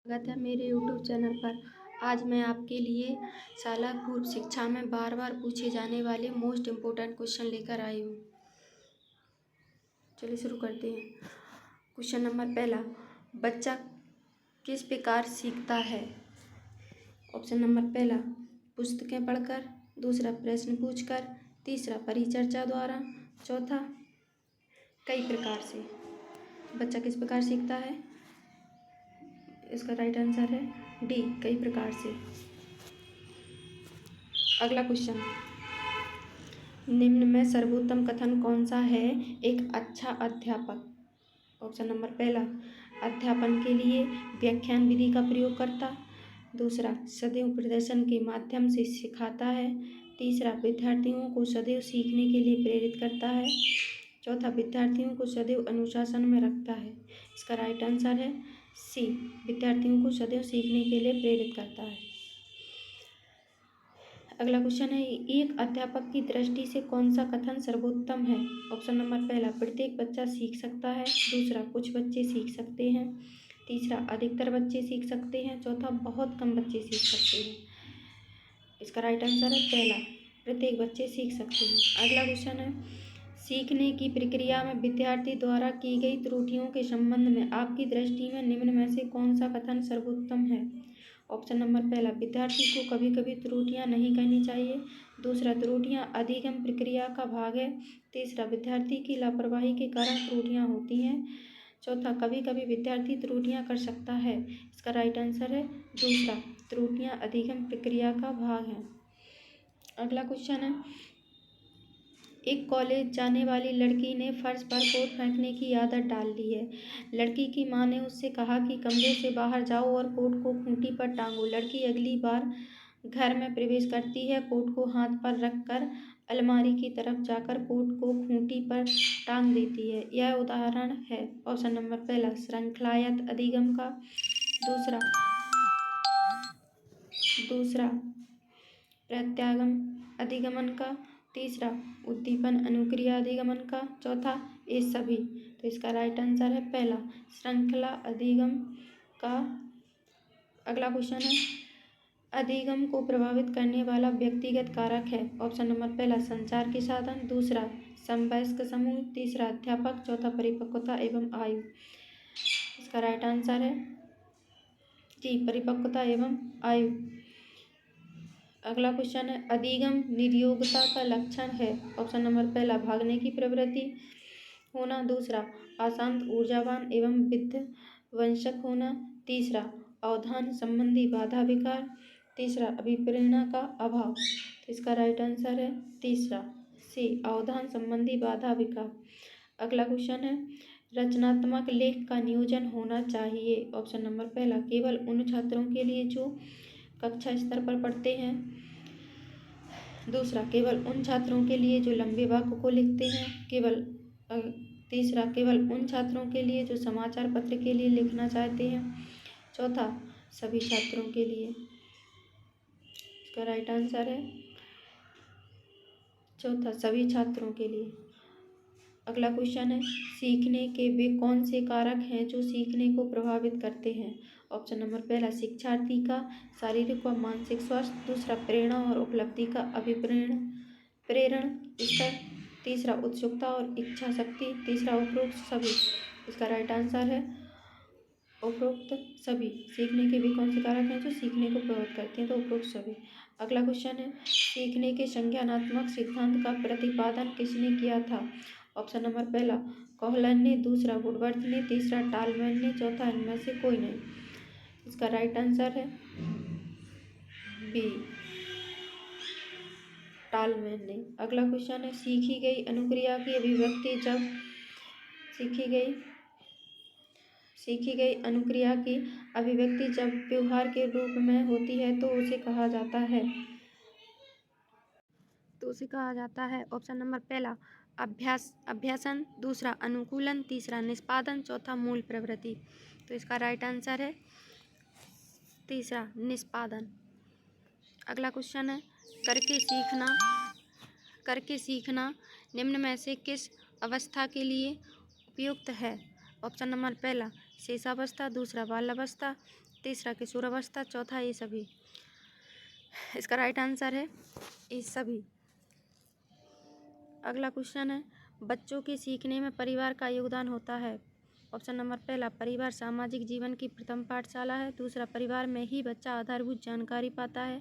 स्वागत है मेरे YouTube चैनल पर। आज मैं आपके लिए शाला पूर्व शिक्षा में बार बार पूछे जाने वाले मोस्ट इम्पोर्टेंट क्वेश्चन लेकर आई हूँ। चलिए शुरू करते हैं। क्वेश्चन नंबर पहला, बच्चा किस प्रकार सीखता है? ऑप्शन नंबर पहला, पुस्तकें पढ़कर, दूसरा प्रश्न पूछकर, तीसरा परिचर्चा द्वारा, चौथा कई प्रकार से। बच्चा किस प्रकार सीखता है? इसका राइट आंसर है डी, कई प्रकार से। अगला क्वेश्चन, निम्न में सर्वोत्तम कथन कौन सा है एक अच्छा अध्यापक? ऑप्शन नंबर पहला, अध्यापन के लिए व्याख्यान विधि का प्रयोग करता, दूसरा सदैव प्रदर्शन के माध्यम से सिखाता है, तीसरा विद्यार्थियों को सदैव सीखने के लिए प्रेरित करता है, चौथा विद्यार्थियों को सदैव अनुशासन में रखता है। इसका राइट आंसर है सी, विद्यार्थियों को सदैव सीखने के लिए प्रेरित करता है। अगला क्वेश्चन है, एक अध्यापक की दृष्टि से कौन सा कथन सर्वोत्तम है? ऑप्शन नंबर पहला, प्रत्येक बच्चा सीख सकता है, दूसरा कुछ बच्चे सीख सकते हैं, तीसरा अधिकतर बच्चे सीख सकते हैं, चौथा बहुत कम बच्चे सीख सकते हैं। इसका राइट आंसर है पहला, प्रत्येक बच्चे सीख सकते हैं। अगला क्वेश्चन है, सीखने की प्रक्रिया में विद्यार्थी द्वारा की गई त्रुटियों के संबंध में आपकी दृष्टि में निम्न में से कौन सा कथन सर्वोत्तम है? ऑप्शन नंबर पहला, विद्यार्थी को कभी कभी त्रुटियां नहीं करनी चाहिए, दूसरा त्रुटियां अधिगम प्रक्रिया का भाग है, तीसरा विद्यार्थी की लापरवाही के कारण त्रुटियां होती हैं, चौथा कभी कभी विद्यार्थी त्रुटियां कर सकता है। इसका राइट आंसर है दूसरा, त्रुटियां अधिगम प्रक्रिया का भाग हैं। अगला क्वेश्चन है, एक कॉलेज जाने वाली लड़की ने फर्श पर कोट फेंकने की आदत डाल ली है। लड़की की मां ने उससे कहा कि कमरे से बाहर जाओ और कोट को खूंटी पर टांगो। लड़की अगली बार घर में प्रवेश करती है, कोट को हाथ पर रखकर अलमारी की तरफ जाकर कोट को खूंटी पर टांग देती है। यह उदाहरण है ऑप्शन नंबर पहला, श्रृंखलायत अधिगम का, दूसरा प्रत्यागम अधिगमन का, तीसरा उद्दीपन अनुक्रिया अधिगमन का, चौथा ये सभी। तो इसका राइट आंसर है पहला, श्रृंखला अधिगम का। अगला क्वेश्चन है, अधिगम को प्रभावित करने वाला व्यक्तिगत कारक है। ऑप्शन नंबर पहला, संचार के साधन, दूसरा समवयस्क समूह, तीसरा अध्यापक, चौथा परिपक्वता एवं आयु। इसका राइट आंसर है जी, परिपक्वता एवं आयु। अगला क्वेश्चन है, अधिगम निर्योग्यता का लक्षण है। ऑप्शन नंबर पहला, भागने की प्रवृत्ति होना, दूसरा अशांत ऊर्जावान एवं विध्वंसक होना, तीसरा अवधान संबंधी बाधा विकार, तीसरा अभिप्रेरणा का अभाव। तो इसका राइट आंसर है तीसरा सी, अवधान संबंधी बाधा विकार। अगला क्वेश्चन है, रचनात्मक लेख का नियोजन होना चाहिए। ऑप्शन नंबर पहला, केवल उन छात्रों के लिए जो कक्षा स्तर पर पढ़ते हैं, दूसरा केवल उन छात्रों के लिए जो लंबे वाक्य को लिखते हैं, तीसरा केवल उन छात्रों के लिए जो समाचार पत्र के लिए लिखना चाहते हैं, चौथा सभी छात्रों के लिए। इसका राइट आंसर है चौथा, सभी छात्रों के लिए। अगला क्वेश्चन है, सीखने के वे कौन से कारक हैं जो सीखने को प्रभावित करते हैं? ऑप्शन नंबर पहला, शिक्षार्थी का शारीरिक व मानसिक स्वास्थ्य, दूसरा प्रेरणा और उपलब्धि का प्रेरण स्तर, तीसरा उत्सुकता और इच्छा शक्ति, तीसरा उपरोक्त सभी। इसका राइट आंसर है उपरोक्त सभी। सीखने के भी कौन से कारक हैं जो सीखने को प्रभावित करते हैं? तो उपरोक्त सभी। अगला क्वेश्चन है, सीखने के संज्ञानात्मक सिद्धांत का प्रतिपादन किसने किया था? ऑप्शन नंबर पहला, कोहलन ने, दूसरा वुडवर्थ ने, तीसरा टालमैन ने, चौथा इनमें से कोई नहीं। इसका राइट आंसर है बी, टालमैन ने। अगला क्वेश्चन है, सीखी गई अनुक्रिया की अभिव्यक्ति जब व्यवहार के रूप में होती है तो उसे कहा जाता है ऑप्शन नंबर पहला, अभ्यासन, दूसरा अनुकूलन, तीसरा निष्पादन, चौथा मूल प्रवृत्ति। तो इसका राइट आंसर है तीसरा, निष्पादन। अगला क्वेश्चन है, करके सीखना निम्न में से किस अवस्था के लिए उपयुक्त है? ऑप्शन नंबर पहला, शेषावस्था, दूसरा बाल्यावस्था, तीसरा किशोरावस्था, चौथा ये सभी। इसका राइट आंसर है ये सभी। अगला क्वेश्चन है, बच्चों के सीखने में परिवार का योगदान होता है। ऑप्शन नंबर पहला, परिवार सामाजिक जीवन की प्रथम पाठशाला है। दूसरा, परिवार में ही बच्चा आधारभूत जानकारी पाता है।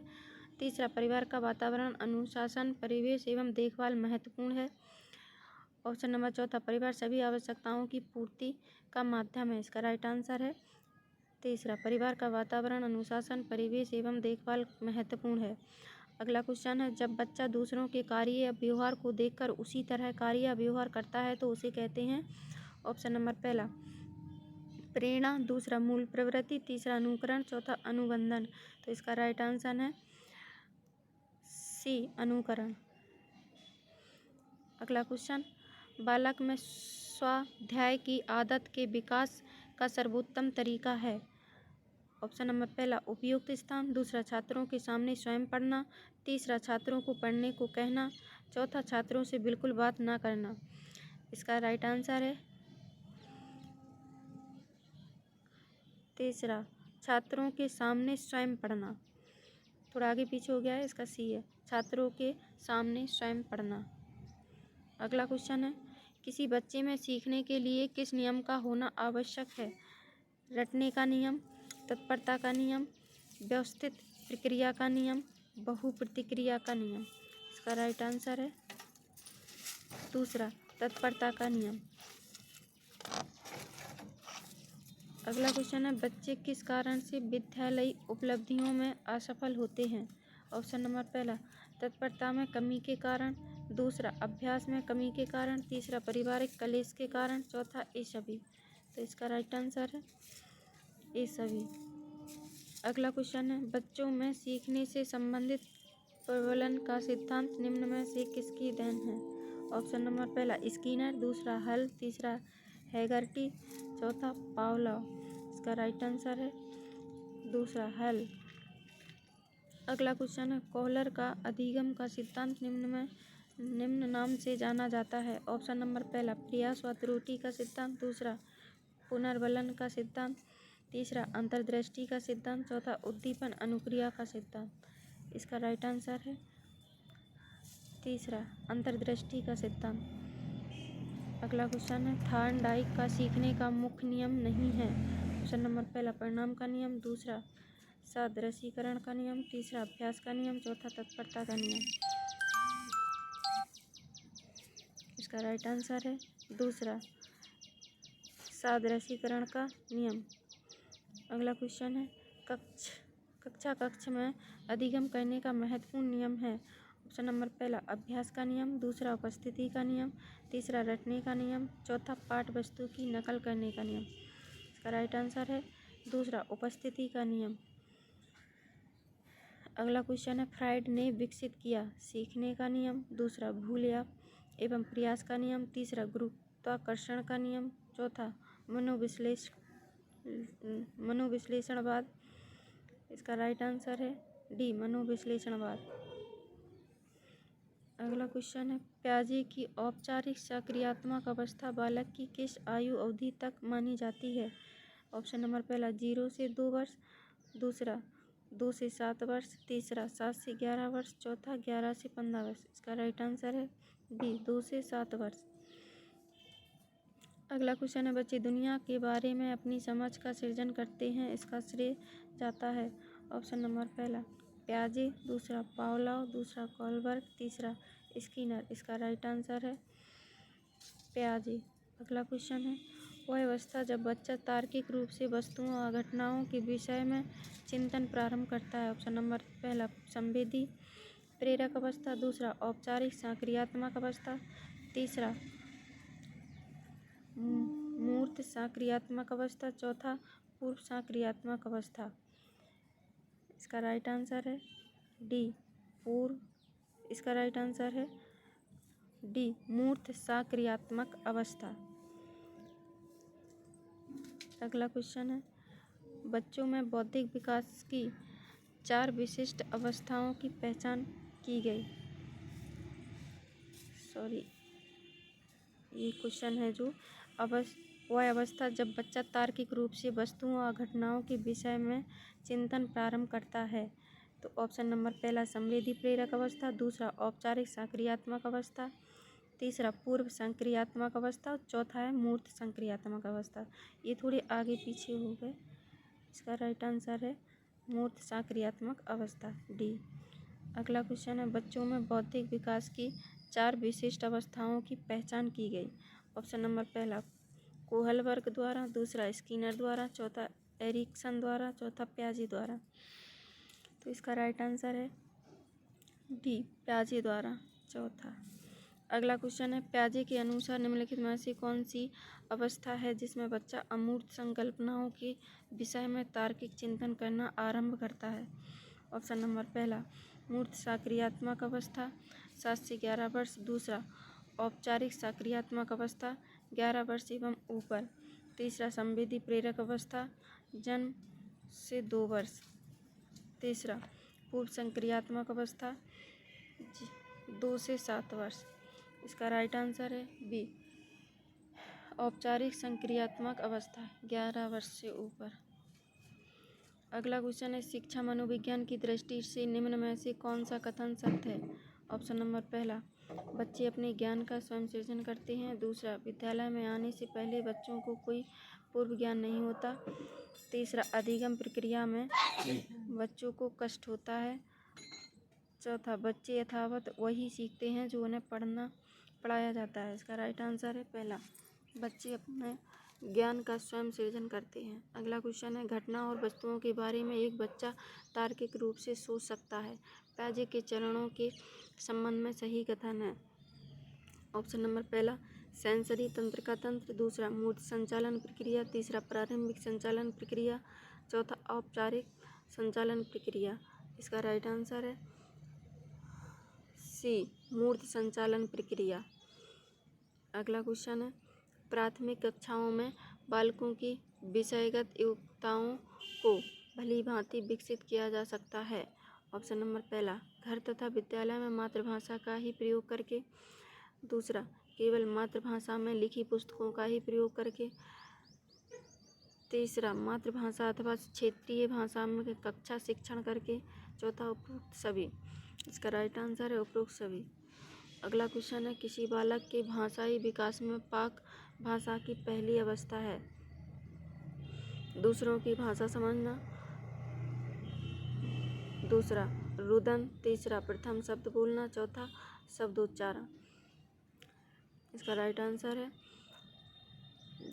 तीसरा, परिवार का वातावरण, अनुशासन, परिवेश एवं देखभाल महत्वपूर्ण है। ऑप्शन नंबर चौथा, परिवार सभी आवश्यकताओं की पूर्ति का माध्यम है। इसका राइट आंसर है तीसरा, परिवार का वातावरण, अनुशासन, परिवेश एवं देखभाल महत्वपूर्ण है। अगला क्वेश्चन है, जब बच्चा दूसरों के कार्य या व्यवहार को देखकर उसी तरह कार्य या व्यवहार करता है तो उसे कहते हैं। ऑप्शन नंबर पहला, प्रेरणा। दूसरा, मूल प्रवृत्ति। तीसरा, अनुकरण। चौथा, अनुबंधन। तो इसका राइट आंसर है सी, अनुकरण। अगला क्वेश्चन, बालक में स्वाध्याय की आदत के विकास का सर्वोत्तम तरीका है। ऑप्शन नंबर पहला, उपयुक्त स्थान। दूसरा, छात्रों के सामने स्वयं पढ़ना। तीसरा, छात्रों को पढ़ने को कहना। चौथा, छात्रों से बिल्कुल बात ना करना। इसका राइट आंसर है तीसरा, छात्रों के सामने स्वयं पढ़ना। थोड़ा आगे पीछे हो गया है, इसका सी है, छात्रों के सामने स्वयं पढ़ना। अगला क्वेश्चन है, किसी बच्चे में सीखने के लिए किस नियम का होना आवश्यक है। रटने का नियम, तत्परता का नियम, व्यवस्थित प्रक्रिया का नियम, बहु प्रतिक्रिया का नियम। इसका राइट आंसर है दूसरा, तत्परता का नियम। अगला क्वेश्चन है, बच्चे किस कारण से विद्यालयी उपलब्धियों में असफल होते हैं। ऑप्शन नंबर पहला, तत्परता में कमी के कारण। दूसरा, अभ्यास में कमी के कारण। तीसरा, पारिवारिक कलेश के कारण। चौथा, ये सभी। तो इसका राइट आंसर है ये सभी। अगला क्वेश्चन है, बच्चों में सीखने से संबंधित प्रबलन का सिद्धांत निम्न में से किसकी देन है। ऑप्शन नंबर पहला, स्किनर। दूसरा, हल। तीसरा, हैगर्टी। चौथा, पावलोव। इसका राइट आंसर है दूसरा, हल। अगला क्वेश्चन है, कोहलर का अधिगम का सिद्धांत निम्न नाम से जाना जाता है। ऑप्शन नंबर पहला, प्रयास व त्रुटि का सिद्धांत। दूसरा, पुनर्बलन का सिद्धांत। तीसरा, अंतर्दृष्टि का सिद्धांत। चौथा, उद्दीपन अनुक्रिया का सिद्धांत। इसका राइट आंसर है तीसरा, अंतर्दृष्टि का सिद्धांत। अगला क्वेश्चन है, थॉर्नडाइक का सीखने का मुख्य नियम नहीं है। ऑप्शन नंबर पहला, परिणाम का नियम। दूसरा, सादृशीकरण का नियम। तीसरा, अभ्यास का नियम। चौथा, तत्परता का नियम। इसका राइट आंसर है दूसरा, सादृशीकरण का नियम। अगला क्वेश्चन है, कक्ष में अधिगम करने का महत्वपूर्ण नियम है। ऑप्शन नंबर पहला, अभ्यास का नियम। दूसरा, उपस्थिति का नियम। तीसरा, रटने का नियम। चौथा, पाठ वस्तु की नकल करने का नियम। इसका राइट आंसर है दूसरा, उपस्थिति का नियम। अगला क्वेश्चन है, फ्राइड ने विकसित किया सीखने का नियम। दूसरा, भूल एवं प्रयास का नियम। तीसरा, गुरुत्वाकर्षण का नियम। चौथा, मनोविश्लेषणवाद। इसका राइट आंसर है डी, मनोविश्लेषणवाद। अगला क्वेश्चन है, प्याजे की औपचारिक सक्रियात्मक अवस्था बालक की किस आयु अवधि तक मानी जाती है। ऑप्शन नंबर पहला, 0 से 2 वर्ष। दूसरा, 2 से 7 वर्ष। तीसरा, 7 से 11 वर्ष। चौथा, 11 से 15 वर्ष। इसका राइट आंसर है बी, 2 से 7 वर्ष। अगला क्वेश्चन है, बच्चे दुनिया के बारे में अपनी समझ का सृजन करते हैं, इसका श्रेय जाता है। ऑप्शन नंबर पहला, प्याजे। दूसरा, पावलोव। दूसरा, कोहलर। तीसरा, स्किनर। इसका राइट आंसर है प्याजे। अगला क्वेश्चन है, वह अवस्था जब बच्चा तार्किक रूप से वस्तुओं और घटनाओं के विषय में चिंतन प्रारंभ करता है। ऑप्शन नंबर पहला, संवेदी प्रेरक अवस्था। दूसरा, औपचारिक सक्रियात्मक अवस्था। तीसरा, मूर्त सक्रियात्मक अवस्था। चौथा, पूर्व सक्रियात्मक अवस्था। इसका राइट आंसर है डी, पूर्व। इसका राइट आंसर है डी, मूर्त सक्रियात्मक अवस्था। अगला क्वेश्चन है, बच्चों में बौद्धिक विकास की 4 विशिष्ट अवस्थाओं की पहचान की गई। ये क्वेश्चन है जो वह अवस्था जब बच्चा तार्किक रूप से वस्तुओं और घटनाओं के विषय में चिंतन प्रारंभ करता है। तो ऑप्शन नंबर पहला संवेदी प्रेरक अवस्था, दूसरा औपचारिक सक्रियात्मक अवस्था, तीसरा पूर्व संक्रियात्मक अवस्था और चौथा है मूर्त संक्रियात्मक अवस्था। ये थोड़े आगे पीछे हो गए। इसका राइट आंसर है मूर्त सक्रियात्मक अवस्था, डी। अगला क्वेश्चन है बच्चों में बौद्धिक विकास की 4 विशिष्ट अवस्थाओं की पहचान की गई। ऑप्शन नंबर पहला कोहलबर्ग द्वारा, दूसरा स्किनर द्वारा, चौथा एरिक्सन द्वारा, चौथा प्याजे द्वारा। तो इसका राइट आंसर है डी, प्याजे द्वारा, चौथा। अगला क्वेश्चन है प्याजे के अनुसार निम्नलिखित में से कौन सी अवस्था है जिसमें बच्चा अमूर्त संकल्पनाओं के विषय में तार्किक चिंतन करना आरंभ करता है। ऑप्शन नंबर पहला मूर्त सक्रियात्मक अवस्था 7 से 11 वर्ष, दूसरा औपचारिक सक्रियात्मक अवस्था 11 वर्ष एवं ऊपर, तीसरा संवेदी प्रेरक अवस्था जन्म से 2 वर्ष, तीसरा पूर्व संक्रियात्मक अवस्था 2 से 7 वर्ष। इसका राइट आंसर है बी, औपचारिक संक्रियात्मक अवस्था 11 वर्ष से ऊपर। अगला क्वेश्चन है शिक्षा मनोविज्ञान की दृष्टि से निम्न में से कौन सा कथन सत्य है। ऑप्शन नंबर पहला बच्चे अपने ज्ञान का स्वयं सृजन करते हैं, दूसरा विद्यालय में आने से पहले बच्चों को कोई पूर्व ज्ञान नहीं होता, तीसरा अधिगम प्रक्रिया में बच्चों को कष्ट होता है, चौथा बच्चे यथावत वही सीखते हैं जो उन्हें पढ़ाया जाता है। इसका राइट आंसर है पहला, बच्चे अपने ज्ञान का स्वयं सृजन करते हैं। अगला क्वेश्चन है घटना और वस्तुओं के बारे में एक बच्चा तार्किक रूप से सोच सकता है। प्याजे के चरणों के संबंध में सही कथन है। ऑप्शन नंबर पहला सेंसरी तंत्र का तंत्र, दूसरा मूर्त संचालन प्रक्रिया, तीसरा प्रारंभिक संचालन प्रक्रिया, चौथा औपचारिक संचालन प्रक्रिया। इसका राइट आंसर है सी, मूर्त संचालन प्रक्रिया। अगला क्वेश्चन है प्राथमिक कक्षाओं में बालकों की विषयगत योग्यताओं को भली भांति विकसित किया जा सकता है। ऑप्शन नंबर पहला घर तथा विद्यालय में मातृभाषा का ही प्रयोग करके, दूसरा केवल मातृभाषा में लिखी पुस्तकों का ही प्रयोग करके, तीसरा मातृभाषा अथवा क्षेत्रीय भाषा में कक्षा शिक्षण करके, चौथा उपरोक्त सभी। इसका राइट आंसर है उपरोक्त सभी। अगला क्वेश्चन है किसी बालक के भाषाई विकास में पाक भाषा की पहली अवस्था है। दूसरों की भाषा समझना, दूसरा रुदन, तीसरा प्रथम शब्द बोलना, चौथा शब्दोच्चारण। इसका राइट आंसर है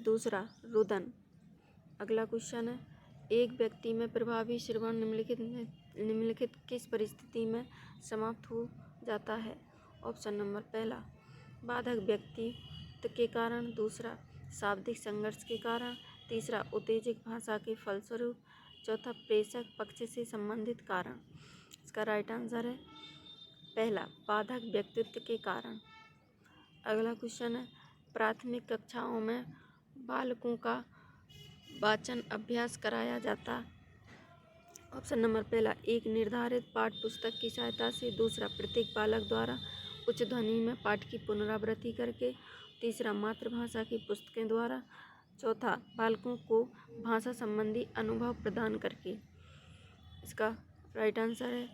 दूसरा रुदन। अगला क्वेश्चन है एक व्यक्ति में प्रभावी श्रवण निम्नलिखित किस परिस्थिति में समाप्त हो जाता है। ऑप्शन नंबर पहला बाधक व्यक्तित्व के कारण, दूसरा शाब्दिक संघर्ष के कारण, तीसरा उत्तेजक भाषा के फलस्वरूप, चौथा प्रेषक पक्ष से संबंधित कारण। इसका राइट आंसर है पहला बाधक व्यक्तित्व के कारण। अगला क्वेश्चन है प्राथमिक कक्षाओं में बालकों का वाचन अभ्यास कराया जाता। ऑप्शन नंबर पहला एक निर्धारित पाठ पुस्तक की सहायता से, दूसरा प्रत्येक बालक द्वारा उच्च ध्वनि में पाठ की पुनरावृत्ति करके, तीसरा मातृभाषा की पुस्तकें द्वारा, चौथा बालकों को भाषा संबंधी अनुभव प्रदान करके। इसका राइट आंसर है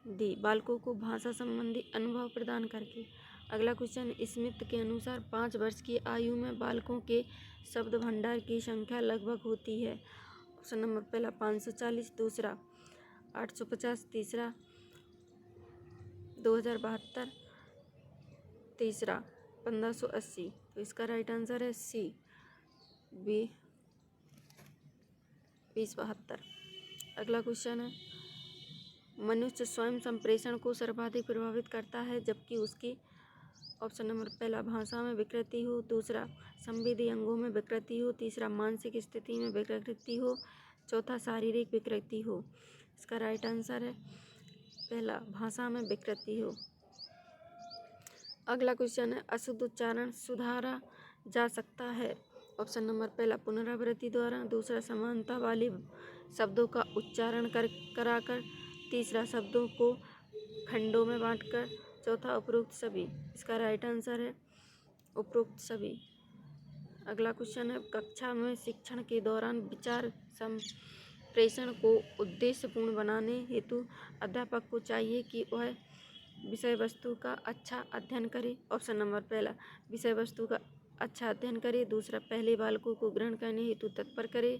डी, बालकों को भाषा संबंधी अनुभव प्रदान करके। अगला क्वेश्चन स्मिथ के अनुसार 5 वर्ष की आयु में बालकों के शब्द भंडार की संख्या लगभग होती है। ऑप्शन नंबर पहला 540, दूसरा 850, तीसरा 2072, तीसरा 1580। तो इसका राइट आंसर है सी, 2072। अगला क्वेश्चन है मनुष्य स्वयं संप्रेषण को सर्वाधिक प्रभावित करता है जबकि उसकी ऑप्शन नंबर पहला भाषा में विकृति हो, दूसरा संवेदी अंगों में विकृति हो, तीसरा मानसिक स्थिति में विकृति हो, चौथा शारीरिक विकृति हो। इसका राइट आंसर है पहला भाषा में विकृति हो। अगला क्वेश्चन है अशुद्ध उच्चारण सुधारा जा सकता है। ऑप्शन नंबर पहला पुनरावृत्ति द्वारा, दूसरा समानता वाले शब्दों का उच्चारण कराकर, तीसरा शब्दों को खंडों में बांटकर, चौथा उपरोक्त सभी। इसका राइट आंसर है उपरोक्त सभी। अगला क्वेश्चन है, कक्षा में शिक्षण के दौरान विचार संप्रेषण को उद्देश्यपूर्ण बनाने हेतु अध्यापक को चाहिए कि वह विषय वस्तु का अच्छा अध्ययन करे। ऑप्शन नंबर पहला, विषय वस्तु का अच्छा अध्ययन करे। दूसरा, पहले बालकों को ग्रहण करने हेतु तत्पर करे।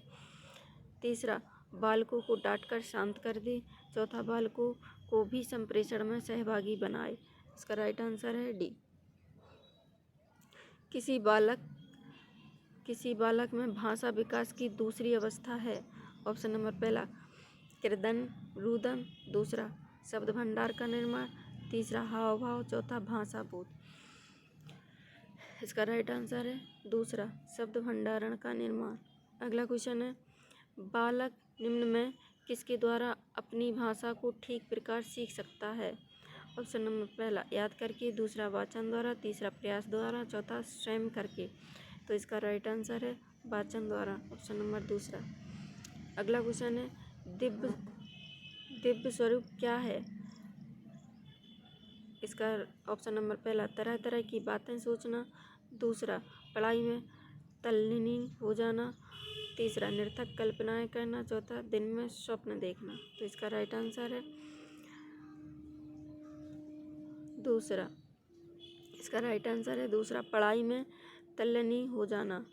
तीसरा, बालकों को डांटकर शांत कर दे। चौथा, बालकों को भी संप्रेषण में सहभागी बनाए। इसका राइट आंसर है डी। किसी बालक में भाषा विकास की दूसरी अवस्था है। ऑप्शन नंबर पहला, कृदन रुदन। दूसरा, शब्द भंडार का निर्माण। तीसरा, हाव भाव। चौथा, भाषा बोध। इसका राइट आंसर है दूसरा, शब्द भंडारण का निर्माण। अगला क्वेश्चन है, बालक निम्न में किसके द्वारा अपनी भाषा को ठीक प्रकार सीख सकता है। ऑप्शन नंबर पहला, याद करके। दूसरा, वाचन द्वारा। तीसरा, प्रयास द्वारा। चौथा, स्वयं करके। तो इसका राइट आंसर है वाचन द्वारा, ऑप्शन नंबर दूसरा। अगला क्वेश्चन है, दिव्य स्वरूप क्या है। इसका ऑप्शन नंबर पहला, तरह तरह की बातें सोचना। दूसरा, पढ़ाई में तल्लीन हो जाना। तीसरा, निरर्थक कल्पनाएं करना। चौथा, दिन में स्वप्न देखना। तो इसका राइट आंसर है दूसरा। इसका राइट आंसर है दूसरा, पढ़ाई में तल्लीन हो जाना।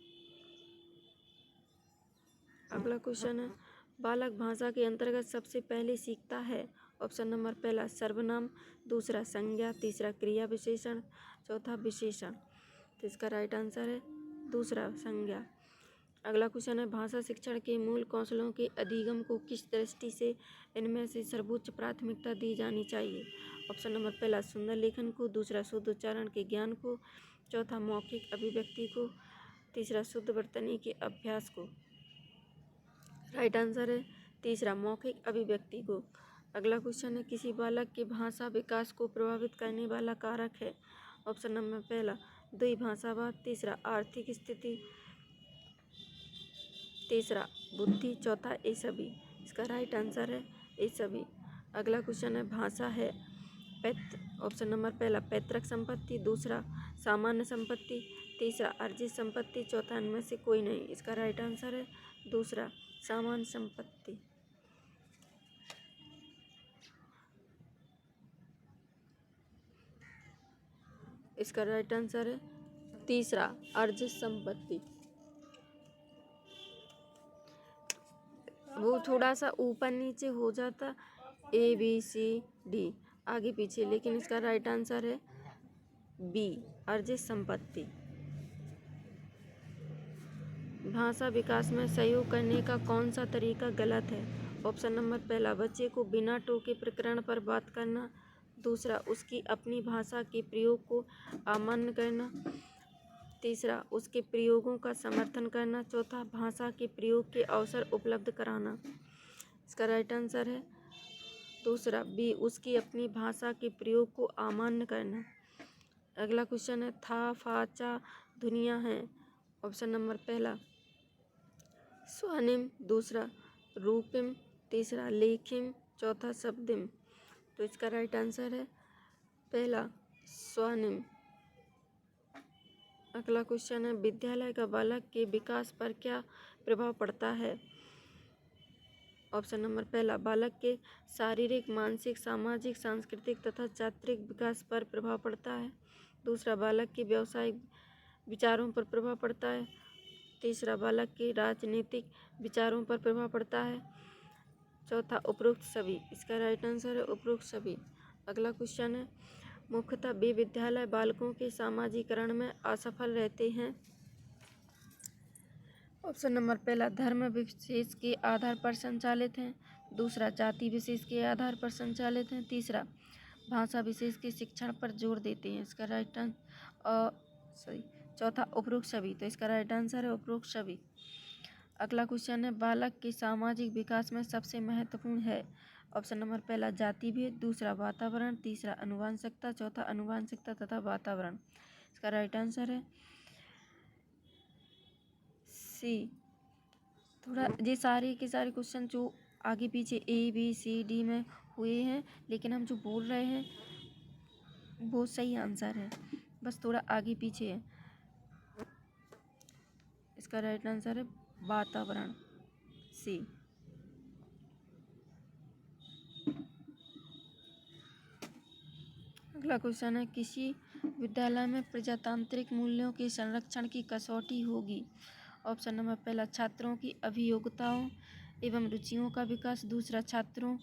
अगला क्वेश्चन है, बालक भाषा के अंतर्गत सबसे पहले सीखता है। ऑप्शन नंबर पहला, सर्वनाम। दूसरा, संज्ञा। तीसरा, क्रिया विशेषण। चौथा, विशेषण। तो इसका राइट आंसर है दूसरा, संज्ञा। अगला क्वेश्चन है, भाषा शिक्षण के मूल कौशलों के अधिगम को किस दृष्टि से इनमें से सर्वोच्च प्राथमिकता दी जानी चाहिए। ऑप्शन नंबर पहला, सुंदर लेखन को। दूसरा, शुद्ध उच्चारण के ज्ञान को। चौथा, मौखिक अभिव्यक्ति को। तीसरा, शुद्ध वर्तनी के अभ्यास को। राइट आंसर है तीसरा, मौखिक अभिव्यक्ति को। अगला क्वेश्चन है, किसी बालक के भाषा विकास को प्रभावित करने वाला कारक है। ऑप्शन नंबर पहला, द्विभाषावाद। तीसरा, आर्थिक स्थिति। तीसरा, बुद्धि। चौथा, ये सभी। इसका राइट आंसर है ये सभी। अगला क्वेश्चन है, भाषा है ऑप्शन नंबर पहला, पैतृक संपत्ति। दूसरा, सामान्य संपत्ति। तीसरा, अर्जित संपत्ति। चौथा, इनमें से कोई नहीं। इसका राइट आंसर है दूसरा, सामान्य संपत्ति। इसका राइट आंसर है तीसरा, अर्जित संपत्ति। वो थोड़ा सा ऊपर नीचे हो जाता ABCD आगे पीछे, लेकिन इसका राइट आंसर है बी, अर्जित संपत्ति। भाषा विकास में सहयोग करने का कौन सा तरीका गलत है। ऑप्शन नंबर पहला, बच्चे को बिना टोके प्रकरण पर बात करना। दूसरा, उसकी अपनी भाषा के प्रयोग को अमान्य करना। तीसरा, उसके प्रयोगों का समर्थन करना। चौथा, भाषा के प्रयोग के अवसर उपलब्ध कराना। इसका राइट आंसर है दूसरा, बी, उसकी अपनी भाषा के प्रयोग को अमान्य करना। अगला क्वेश्चन है, था, फा, चा ध्वनियाँ हैं। ऑप्शन नंबर पहला, स्वनिम। दूसरा, रूपिम। तीसरा, लेखिम। चौथा, शब्दिम। तो इसका राइट आंसर है पहला, स्वनिम। अगला क्वेश्चन है, विद्यालय का बालक के विकास पर क्या प्रभाव पड़ता है। ऑप्शन नंबर पहला, बालक के शारीरिक, मानसिक, सामाजिक, सांस्कृतिक तथा चारित्रिक विकास पर प्रभाव पड़ता है। दूसरा, बालक के व्यावसायिक विचारों पर प्रभाव पड़ता है। तीसरा, बालक के राजनीतिक विचारों पर प्रभाव पड़ता है। चौथा, उपरोक्त सभी। इसका राइट आंसर है उपरोक्त सभी। अगला क्वेश्चन है, मुख्यतः वे विद्यालय बालकों के सामाजिकरण में असफल रहते हैं। ऑप्शन नंबर पहला, धर्म विशेष के आधार पर संचालित हैं। दूसरा, जाति विशेष के आधार पर संचालित हैं। तीसरा, भाषा विशेष के शिक्षण पर जोर देते हैं। इसका राइट आंसर चौथा, उपरोक्त सभी। तो इसका राइट आंसर है उपरोक्त सभी। अगला क्वेश्चन है, बालक के सामाजिक विकास में सबसे महत्वपूर्ण है। ऑप्शन नंबर पहला, जाति भेद। दूसरा, वातावरण। तीसरा, अनुवांशिकता। चौथा, अनुवांशिकता तथा वातावरण। इसका राइट आंसर है सी। थोड़ा ये सारे के सारे क्वेश्चन जो आगे पीछे ABCD में हुए हैं, लेकिन हम जो बोल रहे हैं वो सही आंसर है, बस थोड़ा आगे पीछे है। इसका राइट आंसर है वातावरण से। अगला क्वेश्चन है, किसी विद्यालय में प्रजातांत्रिक मूल्यों के संरक्षण की कसौटी होगी। ऑप्शन नंबर पहला, छात्रों की अभियोग्यताओं एवं रुचियों का विकास। दूसरा, छात्रों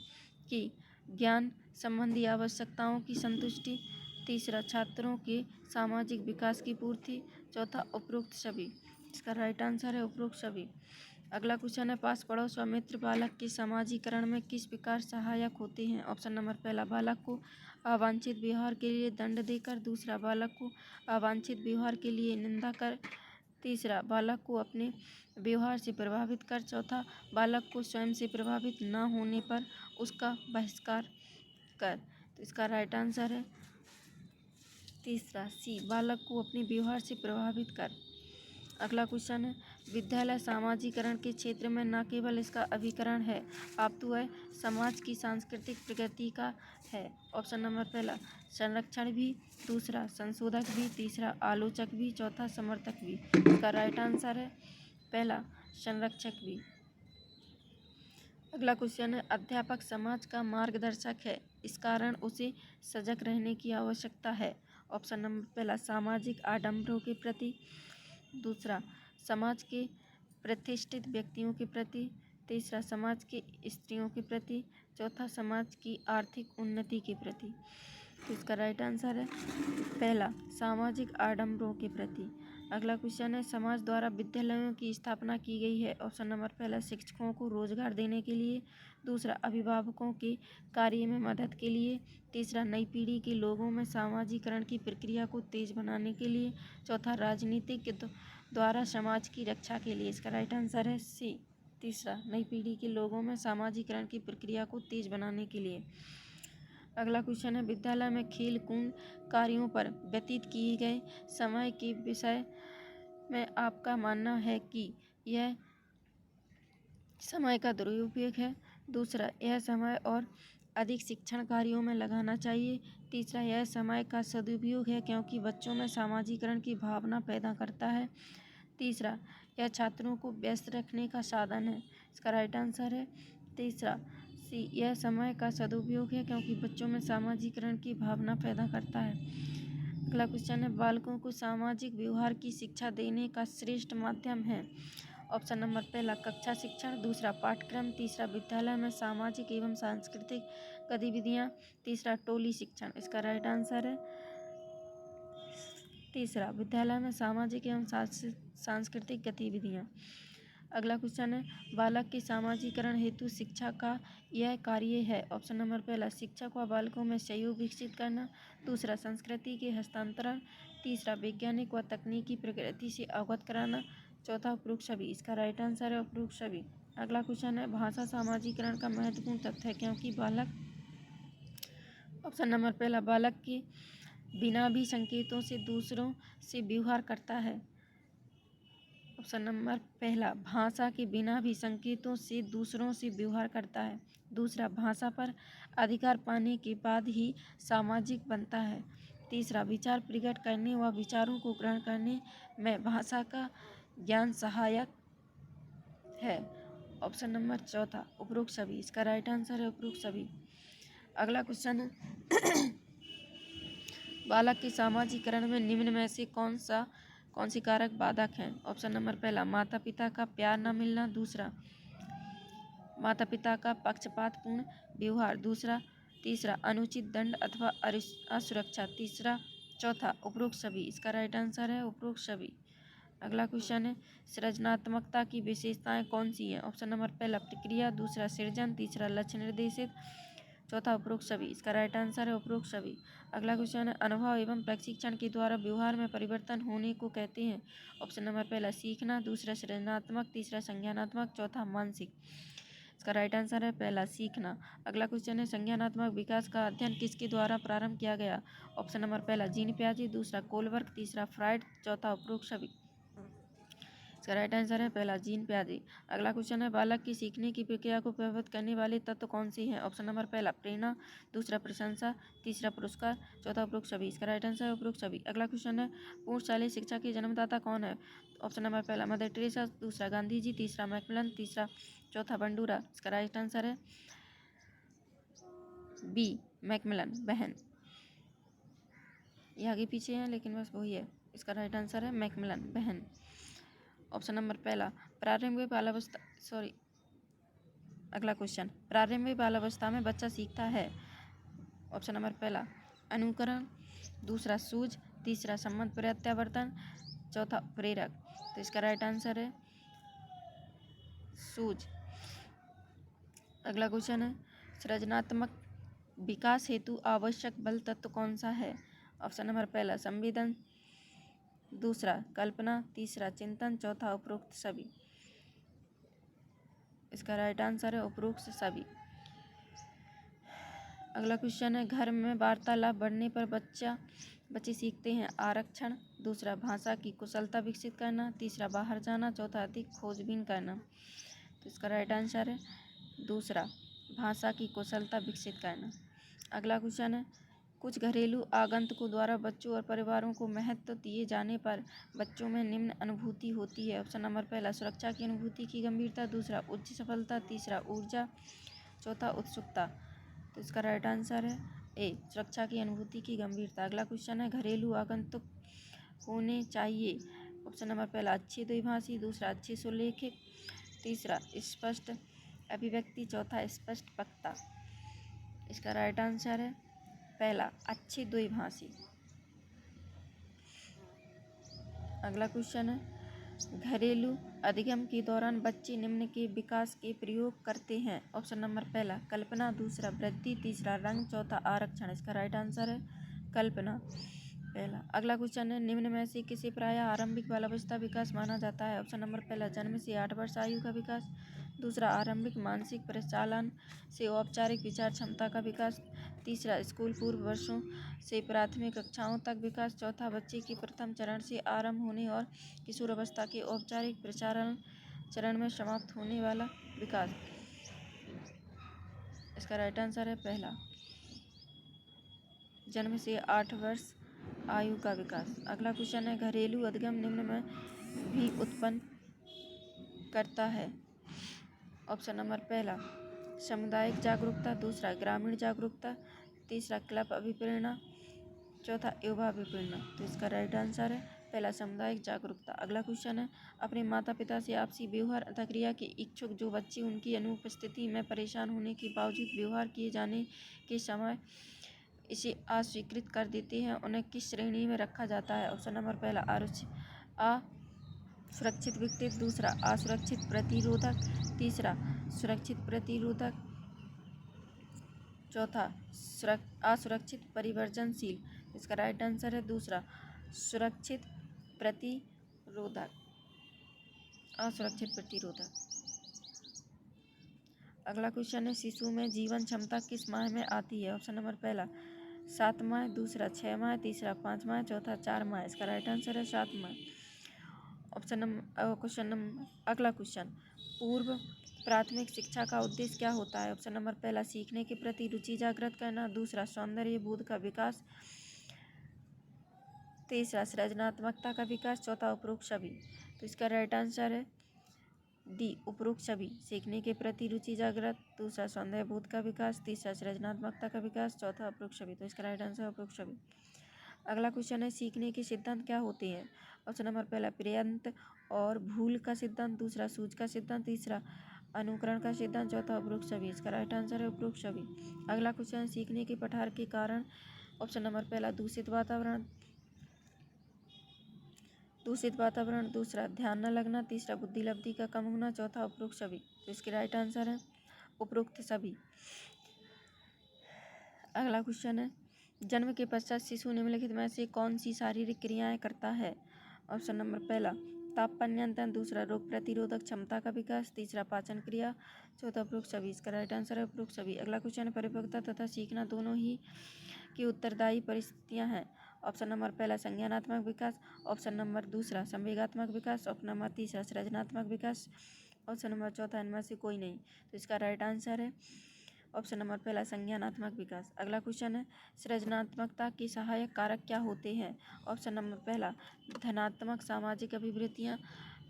की ज्ञान संबंधी आवश्यकताओं की संतुष्टि। तीसरा, छात्रों के सामाजिक विकास की पूर्ति। चौथा, उपरोक्त सभी। इसका राइट आंसर है उपरोक्त सभी। अगला क्वेश्चन है, पास पड़ोस व मित्र बालक के समाजीकरण में किस प्रकार सहायक होते हैं। ऑप्शन नंबर पहला, बालक को अवांछित व्यवहार के लिए दंड देकर। दूसरा, बालक को अवांछित व्यवहार के लिए निंदा कर। तीसरा, बालक को अपने व्यवहार से प्रभावित कर। चौथा, बालक को स्वयं से प्रभावित न होने पर उसका बहिष्कार कर। तो इसका राइट आंसर है तीसरा, सी, बालक को अपने व्यवहार से प्रभावित कर। अगला क्वेश्चन है, विद्यालय सामाजिकरण के क्षेत्र में न केवल इसका अभिकरण है अपितु यह समाज की सांस्कृतिक प्रगति का है। ऑप्शन नंबर पहला, संरक्षण भी। दूसरा, संशोधक भी। तीसरा, आलोचक भी। चौथा, समर्थक भी। इसका राइट आंसर है पहला, संरक्षक भी। अगला क्वेश्चन है, अध्यापक समाज का मार्गदर्शक है, इस कारण उसे सजग रहने की आवश्यकता है। ऑप्शन नंबर पहला, सामाजिक आडंबरों के प्रति। दूसरा, समाज के प्रतिष्ठित व्यक्तियों के प्रति। तीसरा, समाज के स्त्रियों के प्रति। चौथा, समाज की आर्थिक उन्नति के प्रति। तो इसका राइट आंसर है पहला, सामाजिक आडंबरों के प्रति। अगला क्वेश्चन है, समाज द्वारा विद्यालयों की स्थापना की गई है। ऑप्शन नंबर पहला, शिक्षकों को रोजगार देने के लिए। दूसरा, अभिभावकों के कार्य में मदद के लिए। तीसरा, नई पीढ़ी के लोगों में सामाजिकरण की प्रक्रिया को तेज बनाने के लिए। चौथा, राजनीतिक द्वारा समाज की रक्षा के लिए। इसका राइट आंसर है सी, तीसरा, नई पीढ़ी के लोगों में सामाजिकरण की प्रक्रिया को तेज बनाने के लिए। अगला क्वेश्चन है, विद्यालय में खेल कूद कार्यों पर व्यतीत किए गए समय के विषय में आपका मानना है कि यह समय का दुरुपयोग है। दूसरा, यह समय और अधिक शिक्षण कार्यों में लगाना चाहिए। तीसरा, यह समय का सदुपयोग है क्योंकि बच्चों में सामाजिकरण की भावना पैदा करता है। तीसरा, यह छात्रों को व्यस्त रखने का साधन है। इसका राइट आंसर है तीसरा, सी, यह समय का सदुपयोग है क्योंकि बच्चों में सामाजिकरण की भावना पैदा करता है। अगला क्वेश्चन है, बालकों को सामाजिक व्यवहार की शिक्षा देने का श्रेष्ठ माध्यम है। ऑप्शन नंबर पहला, कक्षा शिक्षण। दूसरा, पाठ्यक्रम। तीसरा, विद्यालय में सामाजिक एवं सांस्कृतिक गतिविधियाँ। तीसरा, टोली शिक्षण। इसका राइट आंसर है तीसरा, विद्यालय में सामाजिक एवं सांस्कृतिक गतिविधियाँ। अगला क्वेश्चन है, बालक के सामाजिकरण हेतु शिक्षा का यह कार्य है। ऑप्शन नंबर पहला, शिक्षक व बालकों में सहयोग विकसित करना। दूसरा, संस्कृति के हस्तांतरण। तीसरा, वैज्ञानिक व तकनीकी प्रगति से अवगत कराना। चौथा, उपरोक्त सभी। इसका राइट आंसर है उपरोक्त सभी। अगला क्वेश्चन है, भाषा सामाजिकरण का महत्वपूर्ण तथ्य है क्योंकि बालक। ऑप्शन नंबर पहला, बालक के बिना भी संकेतों से दूसरों से व्यवहार करता है। ऑप्शन नंबर पहला, भाषा के बिना भी संकेतों से दूसरों से व्यवहार करता है। दूसरा, भाषा पर अधिकार पाने के बाद ही सामाजिक बनता है। तीसरा, विचार प्रकट करने व विचारों को ग्रहण करने में भाषा का ज्ञान सहायक है। ऑप्शन नंबर चौथा, उपरोक्त सभी। इसका राइट आंसर है उपरोक्त सभी। अगला क्वेश्चन है, बालक के सामाजिकरण में निम्न में से कौन सी कारक बाधक हैं। ऑप्शन नंबर पहला, माता पिता का प्यार न मिलना। दूसरा, माता पिता का पक्षपातपूर्ण व्यवहार। तीसरा, अनुचित दंड अथवा असुरक्षा। चौथा, उपरोक्त सभी। इसका राइट आंसर है उपरोक्त सभी। अगला क्वेश्चन है, सृजनात्मकता की विशेषताएं कौन सी हैं। ऑप्शन नंबर पहला, प्रक्रिया। दूसरा, सृजन। तीसरा, लक्ष्य निर्देशित। चौथा, उपरोक्त सभी। इसका राइट आंसर है उपरोक्त सभी। अगला क्वेश्चन है, अनुभव एवं प्रशिक्षण के द्वारा व्यवहार में परिवर्तन होने को कहते हैं। ऑप्शन नंबर पहला, सीखना। दूसरा, सृजनात्मक। तीसरा, संज्ञानात्मक। चौथा, मानसिक। इसका राइट आंसर है पहला, सीखना। अगला क्वेश्चन है, संज्ञानात्मक विकास का अध्ययन किसके द्वारा प्रारंभ किया गया। ऑप्शन नंबर पहला, जीन पियाजे। दूसरा, कोलबर्ग। तीसरा, फ्रायड। चौथा, उपरोक्त सभी। इसका राइट आंसर है पहला जीन प्याजे। अगला क्वेश्चन है बालक की सीखने की प्रक्रिया को प्रभावित करने वाले तत्व कौन से हैं? ऑप्शन नंबर पहला प्रेरणा, दूसरा प्रशंसा, तीसरा पुरस्कार, चौथा उपरोक्त सभी। इसका राइट आंसर है उपरोक्त सभी। अगला क्वेश्चन है पूर्णशाली शिक्षा के जन्मदाता कौन है? ऑप्शन नंबर पहला मदर टेरेसा, दूसरा गांधी जी, तीसरा मैकमिलन, तीसरा चौथा बंडूरा। इसका राइट आंसर है बी मैकमिलन बहन। ये आगे पीछे हैं लेकिन बस वही है। इसका राइट आंसर है मैकमिलन बहन। ऑप्शन नंबर पहला प्रारंभिक बालावस्था अगला क्वेश्चन प्रारंभिक बालावस्था में बच्चा सीखता है। ऑप्शन नंबर पहला अनुकरण, दूसरा सूझ, तीसरा सम्मत प्रत्यावर्तन, चौथा प्रेरक। तो इसका राइट आंसर है सूझ। अगला क्वेश्चन है सृजनात्मक विकास हेतु आवश्यक बल तत्व कौन सा है? ऑप्शन नंबर पहला संवेदन, दूसरा कल्पना, तीसरा चिंतन, चौथा उपरोक्त सभी। इसका राइट आंसर है उपरोक्त सभी। अगला क्वेश्चन है घर में वार्तालाप बढ़ने पर बच्चे सीखते हैं आरक्षण, दूसरा भाषा की कुशलता विकसित करना, तीसरा बाहर जाना, चौथा अधिक खोजबीन करना। तो इसका राइट आंसर है दूसरा भाषा की कुशलता विकसित करना। अगला क्वेश्चन है कुछ घरेलू आगंतुकों द्वारा बच्चों और परिवारों को महत्व दिए जाने पर बच्चों में निम्न अनुभूति होती है। ऑप्शन नंबर पहला सुरक्षा की अनुभूति की गंभीरता, दूसरा उच्च सफलता, तीसरा ऊर्जा, चौथा उत्सुकता। तो इसका राइट आंसर है ए सुरक्षा की अनुभूति की गंभीरता। अगला क्वेश्चन है घरेलू आगंतुक होने चाहिए। ऑप्शन नंबर पहला अच्छे द्विभाषी, दूसरा अच्छे सुलेखित, तीसरा स्पष्ट अभिव्यक्ति, चौथा स्पष्ट वक्ता। इसका राइट आंसर है पहला अच्छे द्विभाषी। अगला क्वेश्चन है घरेलू अधिगम के दौरान बच्चे निम्न के विकास के प्रयोग करते हैं। ऑप्शन नंबर पहला कल्पना, दूसरा वृद्धि, तीसरा रंग, चौथा आरक्षण। इसका राइट आंसर है कल्पना पहला। अगला क्वेश्चन है निम्न में से किसे प्रायः आरंभिक बालावस्था विकास माना जाता है? ऑप्शन नंबर पहला जन्म से 8 वर्ष आयु का विकास, दूसरा आरंभिक मानसिक प्रचालन से औपचारिक विचार क्षमता का विकास, तीसरा स्कूल पूर्व वर्षों से प्राथमिक कक्षाओं तक विकास, चौथा बच्चे के प्रथम चरण से आरंभ होने और किशोरावस्था के औपचारिक प्रचारण चरण में समाप्त होने वाला विकास। इसका राइट आंसर है पहला जन्म से 8 वर्ष आयु का विकास। अगला क्वेश्चन है घरेलू अधिगम निम्न में भी उत्पन्न करता है। ऑप्शन नंबर पहला सामुदायिक जागरूकता, दूसरा ग्रामीण जागरूकता, तीसरा क्लब अभिप्रेरणा, चौथा युवा अभिप्रेरणा। तो इसका राइट आंसर है पहला सामुदायिक जागरूकता। अगला क्वेश्चन है अपने माता पिता से आपसी व्यवहार अंतःक्रिया के इच्छुक जो बच्चे उनकी अनुपस्थिति में परेशान होने के बावजूद व्यवहार किए जाने के समय इसे अस्वीकृत कर देते हैं उन्हें किस श्रेणी में रखा जाता है? ऑप्शन नंबर पहला असुरक्षित विकटित, दूसरा असुरक्षित प्रतिरोधक, तीसरा सुरक्षित प्रतिरोधक, चौथा असुरक्षित परिवर्तनशील। इसका राइट आंसर है दूसरा सुरक्षित प्रतिरोधक, असुरक्षित प्रतिरोधक। अगला क्वेश्चन है शिशु में जीवन क्षमता किस माह में आती है? ऑप्शन नंबर पहला 7 माह, दूसरा 6 माह, तीसरा 5 माह, चौथा 4 माह। इसका राइट आंसर है 7 माह। अगला क्वेश्चन पूर्व प्राथमिक शिक्षा का उद्देश्य क्या होता है? ऑप्शन नंबर पहला सीखने के प्रति रुचि जागृत करना, दूसरा सौंदर्य बोध का विकास, तीसरा सृजनात्मकता का विकास, चौथा उपरोक्त सभी। तो इसका राइट आंसर है डी उपरोक्त सभी। सीखने के प्रति रुचि जागृत, दूसरा सौंदर्य बोध का विकास, तीसरा सृजनात्मकता का विकास, चौथा उपरोक्त सभी। तो इसका राइट आंसर है उपरोक्त सभी। अगला क्वेश्चन है सीखने के सिद्धांत क्या होते हैं? ऑप्शन नंबर पहला प्रयत्न और भूल का सिद्धांत, दूसरा सूझ का सिद्धांत, तीसरा अनुकरण का सिद्धांत, चौथा उपरोक्त सभी। इसका राइट आंसर है उपरोक्त सभी। अगला क्वेश्चन है सीखने के पठार के कारण। ऑप्शन नंबर पहला दूषित वातावरण, दूसरा ध्यान न लगना, तीसरा बुद्धि लब्धि का कम होना, चौथा उपरोक्त सभी। तो इसके राइट आंसर है उपरोक्त सभी। अगला क्वेश्चन है जन्म के पश्चात शिशु निम्नलिखित में से कौन सी शारीरिक क्रियाएं करता है? ऑप्शन नंबर पहला तापमान नियंत्रण, दूसरा रोग प्रतिरोधक क्षमता का विकास, तीसरा पाचन क्रिया, चौथा उपरोक्त सभी। इसका राइट आंसर है उपरोक्त सभी। अगला क्वेश्चन है परिपक्वता तथा सीखना दोनों ही की उत्तरदायी परिस्थितियां हैं। ऑप्शन नंबर पहला संज्ञानात्मक विकास, ऑप्शन नंबर दूसरा संवेगात्मक विकास, ऑप्शन नंबर तीसरा सृजनात्मक विकास, ऑप्शन नंबर चौथा इनमें से कोई नहीं। तो इसका राइट आंसर है ऑप्शन नंबर पहला संज्ञानात्मक विकास। अगला क्वेश्चन है सृजनात्मकता के सहायक कारक क्या होते हैं? ऑप्शन नंबर पहला धनात्मक सामाजिक अभिवृत्तियाँ,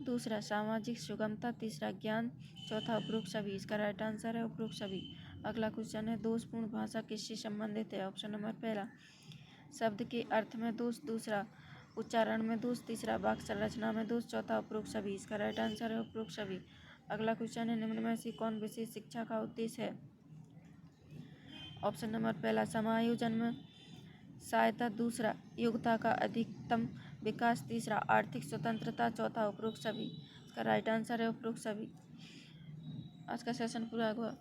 दूसरा सामाजिक सुगमता, तीसरा ज्ञान, चौथा उपरोक्त सभी। इसका राइट आंसर है उपरोक्त सभी। अगला क्वेश्चन है दोषपूर्ण भाषा किससे संबंधित है? ऑप्शन नंबर पहला शब्द के अर्थ में दोष, दूसरा उच्चारण में दोष, तीसरा वाक्य संरचना में दोष, चौथा उपरोक्त सभी। इसका राइट आंसर है उपरोक्त सभी। अगला क्वेश्चन है निम्न में से कौन विशेष शिक्षा का उद्देश्य है? ऑप्शन नंबर पहला समायोजन में सहायता, दूसरा योग्यता का अधिकतम विकास, तीसरा आर्थिक स्वतंत्रता, चौथा उपरोक्त सभी। इसका राइट आंसर है उपरोक्त सभी। आज का सेशन पूरा हुआ।